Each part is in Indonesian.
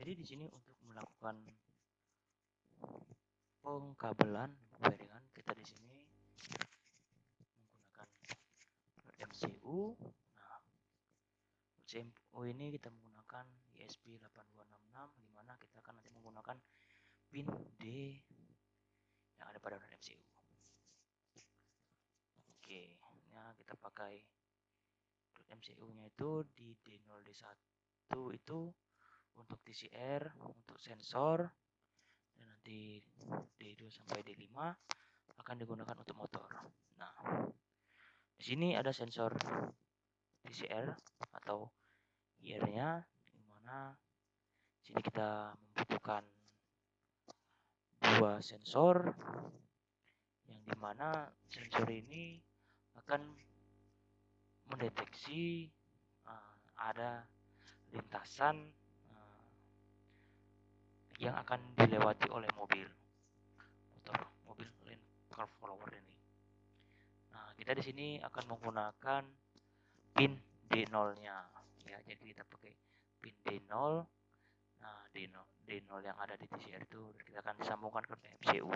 Jadi di sini untuk melakukan pengkabelan wiringan kita di sini menggunakan MCU. Nah, MCU ini kita menggunakan ESP8266 di mana kita akan nanti menggunakan pin D yang ada pada MCU. Oke, nah kita pakai MCU-nya itu di D0D1 itu untuk TCR, untuk sensor, dan nanti D2 sampai D5 akan digunakan untuk motor. Nah, di sini ada sensor TCR atau IR-nya, di mana sini kita membutuhkan dua sensor, yang dimana sensor ini akan mendeteksi ada lintasan yang akan dilewati oleh mobil lane car follower ini. Nah, kita di sini akan menggunakan pin D0-nya ya. Jadi kita pakai pin D0. Nah, D0 yang ada di TCR itu kita akan disambungkan ke MCU.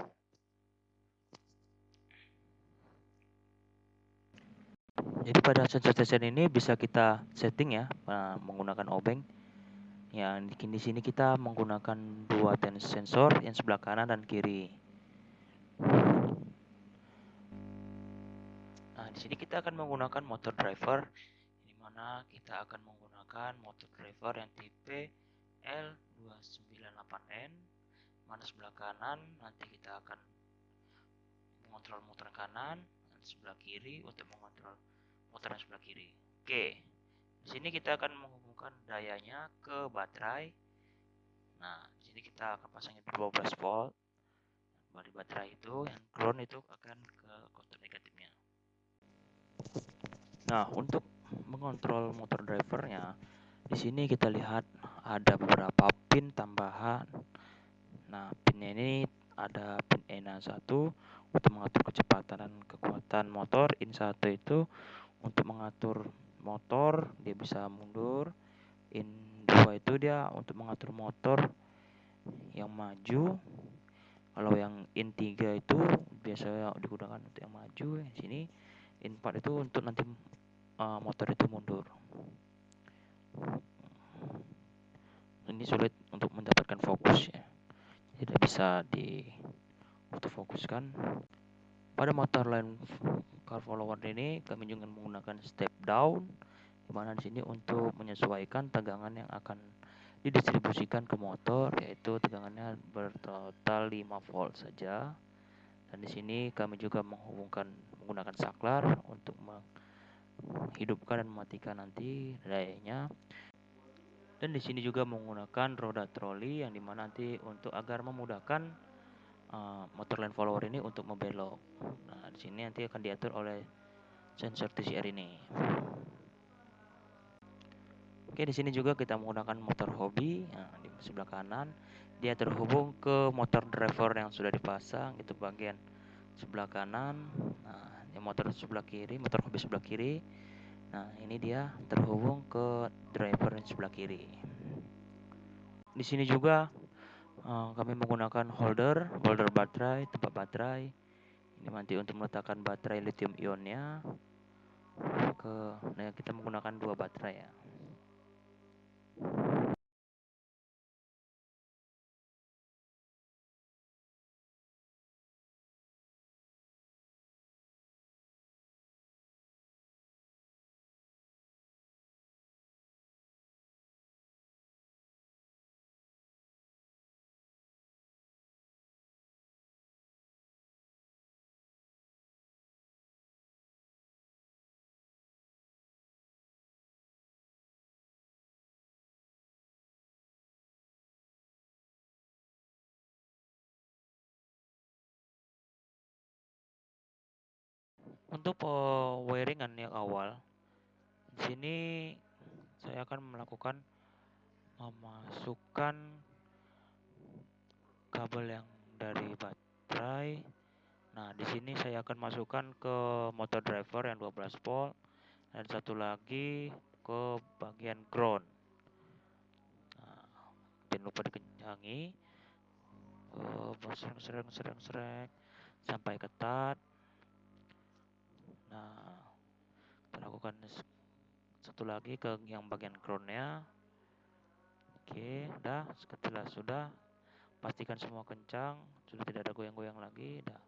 Jadi pada sensor ini bisa kita setting ya menggunakan obeng. Ya, di sini kita menggunakan dua sensor yang sebelah kanan dan kiri. Nah, di sini kita akan menggunakan motor driver, di mana kita akan menggunakan motor driver yang tipe L298N. Mana sebelah kanan nanti kita akan mengontrol motor kanan, dan sebelah kiri untuk mengontrol motor yang sebelah kiri. Oke, di sini kita akan menghubungkan dayanya ke baterai. Nah, di sini kita akan pasangnya 12 volt. Body baterai itu yang ground itu akan ke kontur negatifnya. Nah, untuk mengontrol motor drivernya, di sini kita lihat ada beberapa pin tambahan. Nah, pinnya ini ada pin ENA1 untuk mengatur kecepatan dan kekuatan motor, IN1 itu untuk mengatur motor dia bisa mundur, IN2 itu dia untuk mengatur motor yang maju. Kalau yang IN3 itu biasa digunakan untuk yang maju. Di sini IN4 itu untuk nanti motor itu mundur. Ini sulit untuk mendapatkan fokus ya, tidak bisa di autofokuskan. Pada motor line car follower ini kami juga menggunakan step down, dimana di sini untuk menyesuaikan tegangan yang akan didistribusikan ke motor, yaitu tegangannya bertotal 5 volt saja. Dan di sini kami juga menggunakan saklar untuk menghidupkan dan mematikan nanti dayanya. Dan di sini juga menggunakan roda troli yang dimana nanti untuk agar memudahkan motor line follower ini untuk membelok. Nah, di sini nanti akan diatur oleh sensor TCR ini. Oke, di sini juga kita menggunakan motor hobi. Nah, di sebelah kanan dia terhubung ke motor driver yang sudah dipasang, itu bagian sebelah kanan. Nah, yang motor sebelah kiri, motor hobi sebelah kiri. Nah, ini dia terhubung ke driver yang sebelah kiri. Di sini juga kami menggunakan holder baterai, tempat baterai. Ini nanti untuk meletakkan baterai lithium ionnya nah kita menggunakan dua baterai ya. Untuk wiringan yang awal, di sini saya akan melakukan memasukkan kabel yang dari baterai. Nah, di sini saya akan masukkan ke motor driver yang 12 volt dan satu lagi ke bagian ground. Nah, pin jangan lupa dikencangi. Sereng sampai ketat. Nah, kita lakukan satu lagi ke yang bagian crownnya. Oke, udah. Setelah sudah, pastikan semua kencang, sudah tidak ada goyang-goyang lagi. Dah.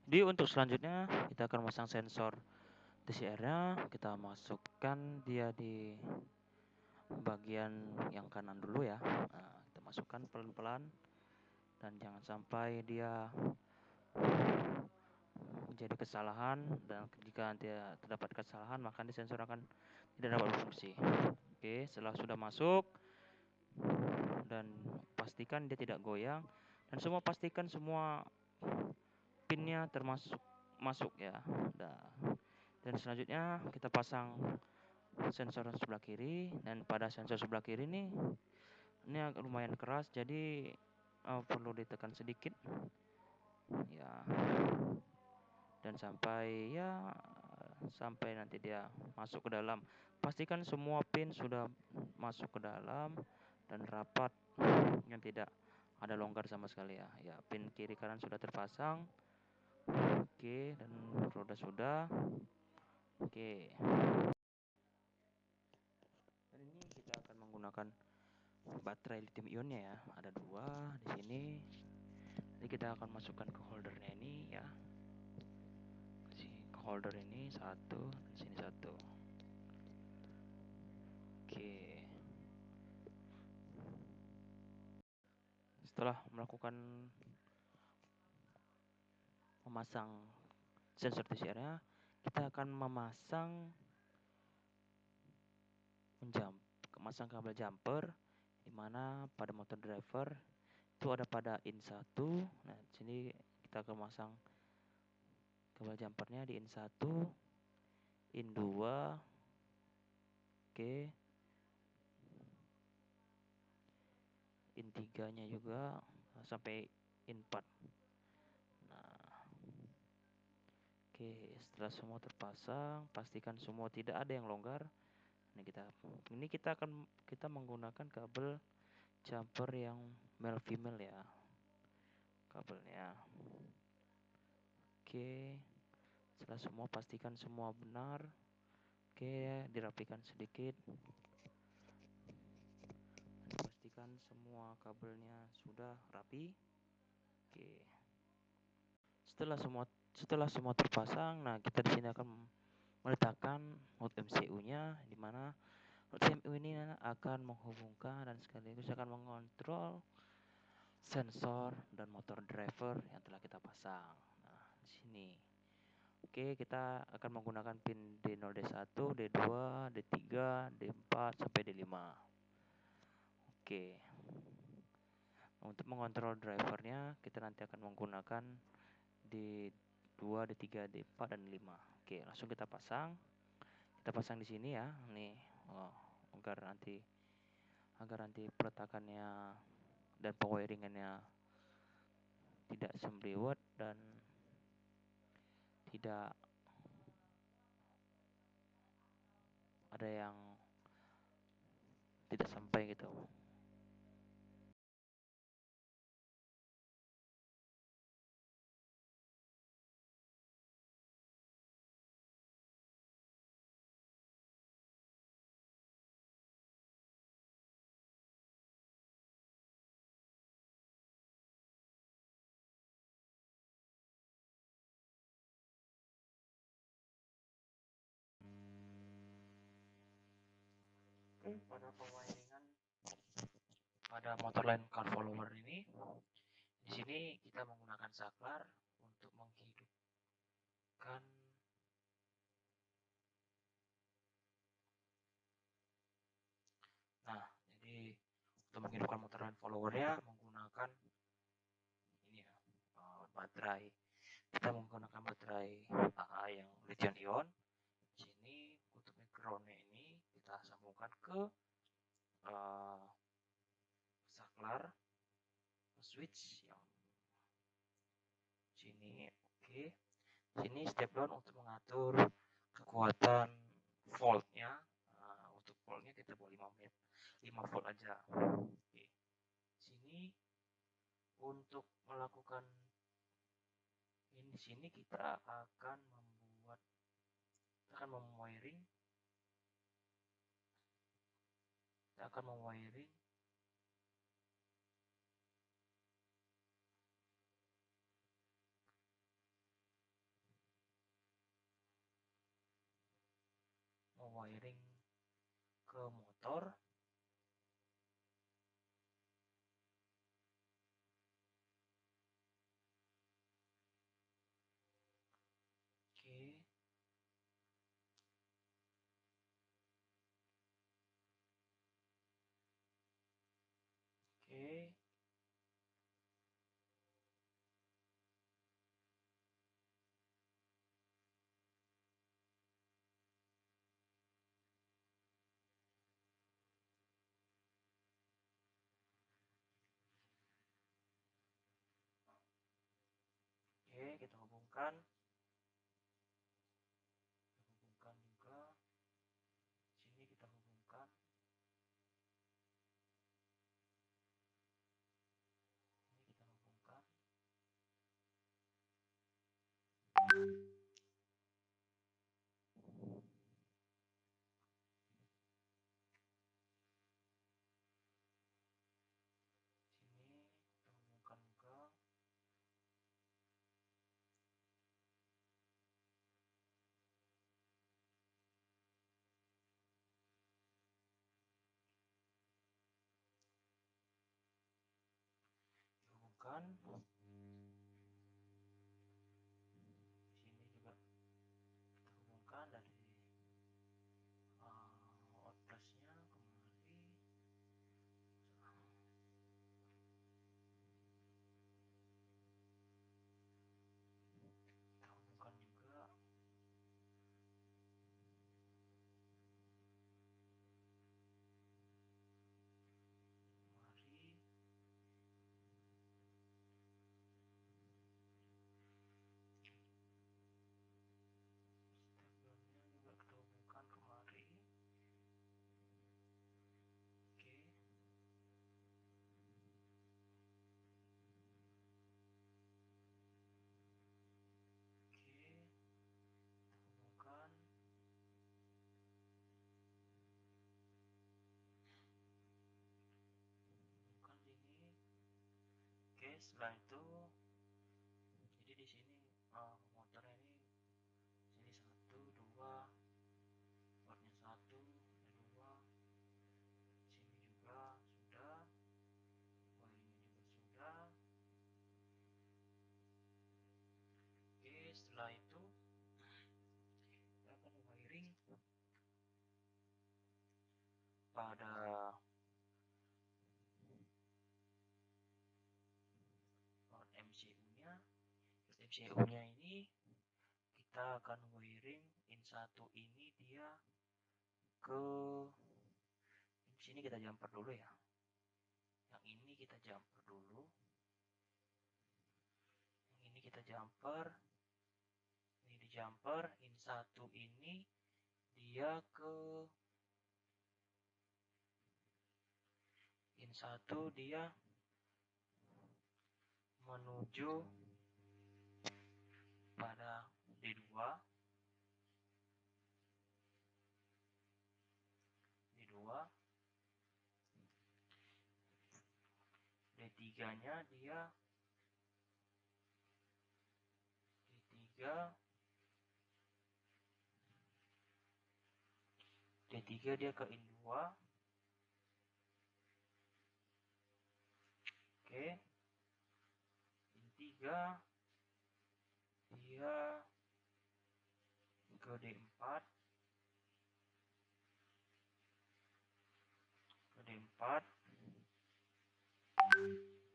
Jadi untuk selanjutnya kita akan masang sensor TCR-nya. Kita masukkan dia di bagian yang kanan dulu ya. Nah, kita masukkan pelan-pelan dan jangan sampai dia menjadi kesalahan, dan jika dia terdapat kesalahan maka di sensor akan tidak dapat berfungsi. Oke, setelah sudah masuk dan pastikan dia tidak goyang, dan pastikan semua pinnya termasuk masuk ya. Dan selanjutnya kita pasang sensor sebelah kiri, dan pada sensor sebelah kiri ini agak lumayan keras, jadi perlu ditekan sedikit ya, dan sampai nanti dia masuk ke dalam. Pastikan semua pin sudah masuk ke dalam dan rapat, yang tidak ada longgar sama sekali ya. Ya, pin kiri kanan sudah terpasang. Oke, dan roda sudah. Oke. Dan ini kita akan menggunakan baterai lithium ionnya ya. Ada 2 di sini. Jadi kita akan masukkan ke holdernya ini ya. Ke holder ini 1, dan sini 1. Oke. Setelah melakukan memasang sensor TCR-nya, kita akan memasang kabel jumper, di mana pada motor driver itu ada pada in 1. Nah, di sini kita akan masang kabel jumpernya di in 1, in 2. Oke. In 3-nya juga sampai in 4. Nah, oke, setelah semua terpasang, pastikan semua tidak ada yang longgar. Ini kita menggunakan kabel jumper yang male female ya, kabelnya. Oke, setelah semua pastikan semua benar. Oke, dirapikan sedikit. Pastikan semua kabelnya sudah rapi. Oke. Setelah semua terpasang, nah kita di sini akan meletakkan out MCU-nya, di mana out MCU ini akan menghubungkan dan sekaligus akan mengontrol sensor dan motor driver yang telah kita pasang. Nah, di sini. Oke, kita akan menggunakan pin D0, D1, D2, D3, D4 sampai D5. Oke. Untuk mengontrol drivernya, kita nanti akan menggunakan D2, D3, D4 dan 5. Oke, langsung kita pasang. Kita pasang di sini ya. Nih, agar nanti peletakannya dan pewiringannya tidak sembriwet dan tidak ada yang tidak sampai gitu. Pada pewiringan pada motor lain car follower ini, di sini kita menggunakan saklar untuk menghidupkan. Nah, jadi untuk menghidupkan motor lain followernya menggunakan ini ya, baterai. Kita menggunakan baterai AA yang lithium ion. Di sini untuk mikronya ini kita sambungkan ke saklar switch yang sini. Oke. Sini step down untuk mengatur kekuatan voltnya. Untuk voltnya voltnya kita bawa 5 volt aja. Oke. Sini untuk melakukan ini, sini kita akan memwiring ke motor. Oke. Oke. Oke, kita hubungkan juga. Sini kita hubungkan. Ini kita hubungkan. Sini kita hubungkan juga. Dihubungkan. Di sini juga kita hubungkan dari outputnya kemari. Kita hubungkan juga. Mari. Stepnya juga kita hubungkan kemari. Oke. Oke. Hubungkan. Hubungkan sini. Oke, setelah itu jadi di sini motornya ini sini 1, 2, portnya 1, 2, sini juga sudah, wiringnya juga sudah. Oke, setelah itu kita akan wiring pada MCU-nya. MCU-nya ini kita akan wiring in 1 ini dia ke sini. Kita jumper dulu ya. Yang ini kita jumper dulu. Yang ini kita jumper. Ini di jumper. In 1 ini dia ke in 1 dia menuju pada D2. D3-nya dia D3 dia ke in 2. Oke. In 3 dia ke D4.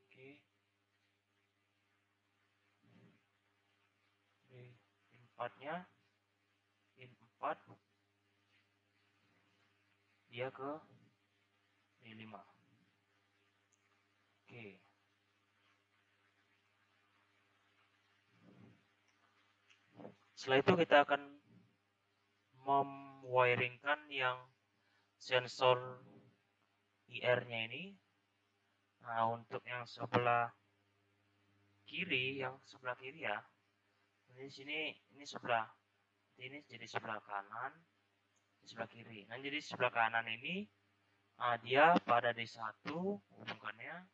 Oke. D4-nya in 4 dia ke D5. Oke. Setelah itu kita akan memwiringkan yang sensor IR-nya ini. Nah, untuk yang sebelah kiri ya. Di sini ini jadi sebelah kanan, sebelah kiri. Nah, jadi sebelah kanan ini dia pada D1 hubungkannya,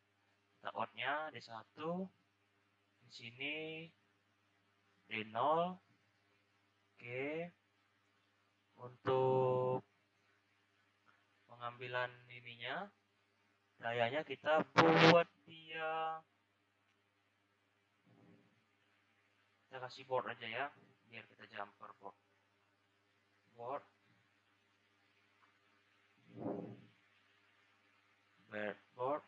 outnya D1, di sini D0. Oke. Untuk pengambilan ininya, dayanya kita buat dia, kita kasih board aja ya, biar kita jumper board breadboard.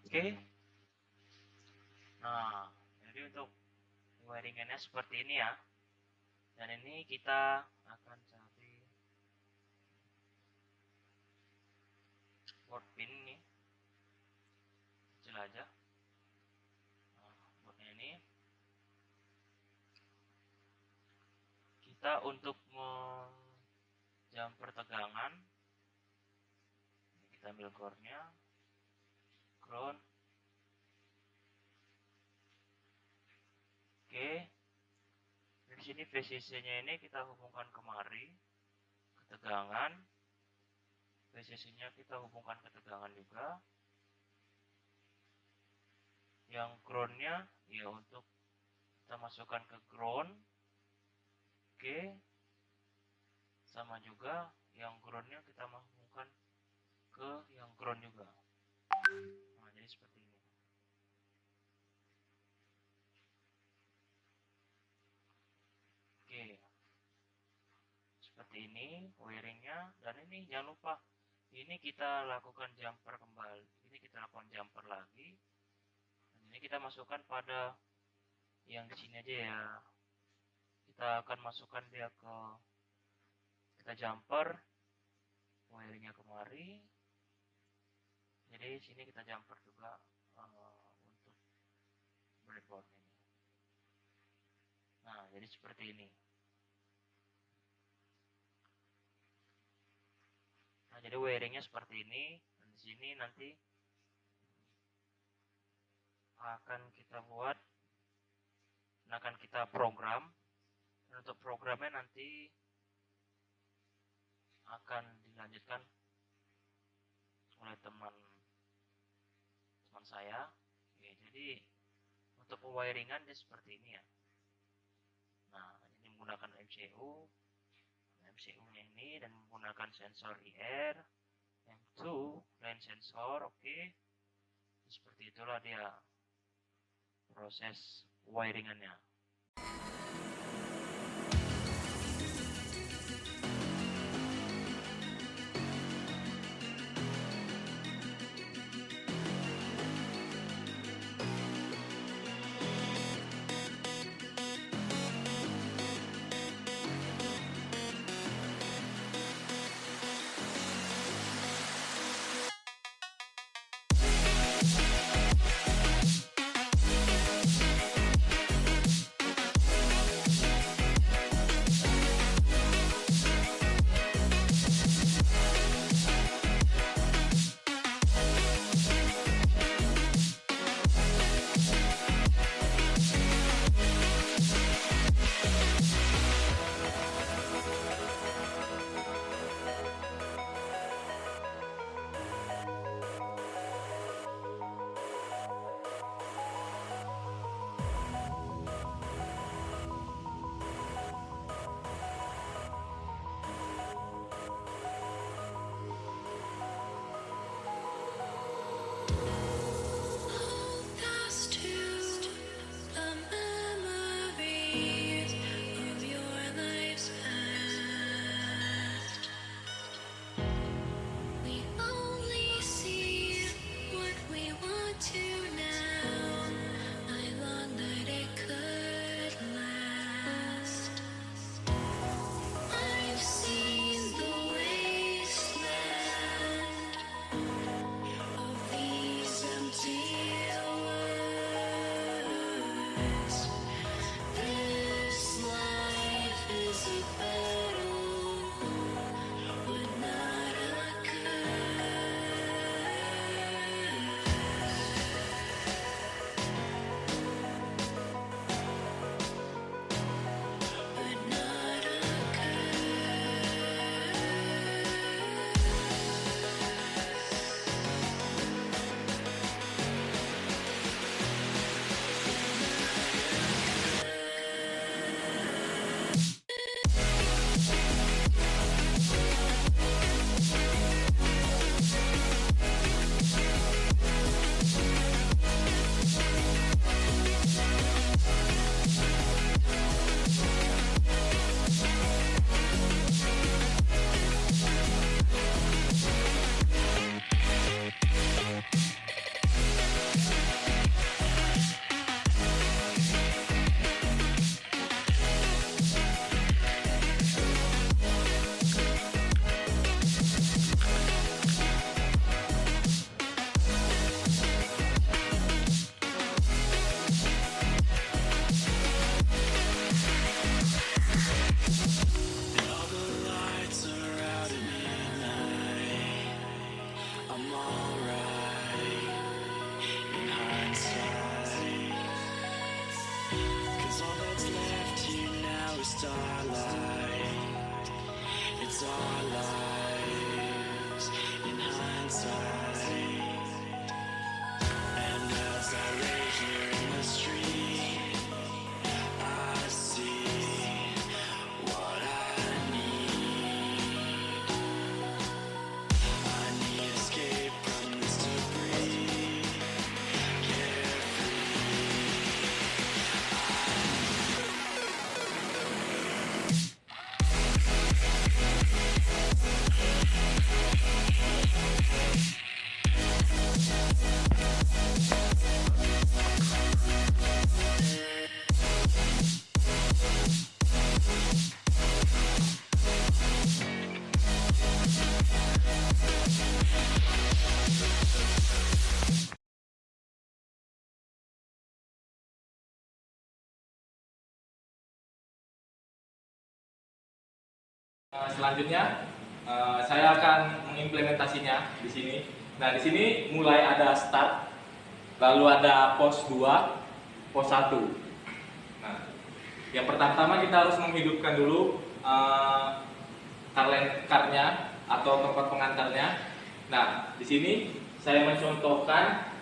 Oke. Nah, jadi untuk wiringannya seperti ini ya. Dan ini kita akan cari board pin nih, kecil aja. Nah, boardnya ini kita untuk jumper tegangan, kita ambil core-nya, ground. Oke. Di sini VCC-nya ini kita hubungkan kemari ke tegangan. VCC-nya kita hubungkan ke tegangan juga. Yang ground-nya ya untuk kita masukkan ke ground. Oke. Sama juga yang ground-nya kita hubungkan ke yang ground juga. Nah, jadi seperti ini. Oke. Seperti ini wiringnya, dan ini jangan lupa ini kita lakukan jumper kembali. Ini kita lakukan jumper lagi. Dan ini kita masukkan pada yang di sini aja ya. Kita akan masukkan dia ke, kita jumper wiringnya kemari. Jadi sini kita jumper juga untuk breadboard ini. Nah, jadi seperti ini. Nah, jadi wiringnya seperti ini. Dan di sini nanti akan kita buat, akan kita program. Dan untuk programnya nanti akan dilanjutkan oleh teman saya. Oke, jadi untuk pewiringan dia seperti ini ya. Nah, ini menggunakan MCU-nya ini, dan menggunakan sensor IR, M2, line sensor. Oke. Seperti itulah dia proses wiringannya. our lives in hindsight. And as I lay here in the street, I see what I need. I need escape from this debris. Selanjutnya saya akan mengimplementasinya di sini. Nah, di sini mulai ada start, lalu ada pos 2, pos 1. Nah, yang pertama kita harus menghidupkan dulu car-nya atau tempat pengantarnya. Nah, di sini saya mencontohkan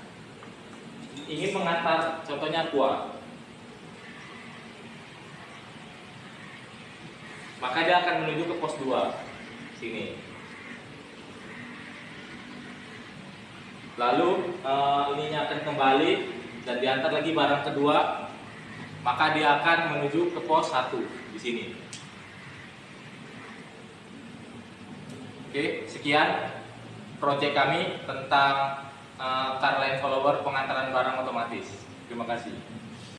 ingin mengantar contohnya Aqua. Maka dia akan menuju ke pos 2 sini. Lalu ininya akan kembali dan diantar lagi barang kedua, maka dia akan menuju ke pos 1 di sini. Oke, sekian proyek kami tentang car line follower pengantaran barang otomatis. Terima kasih.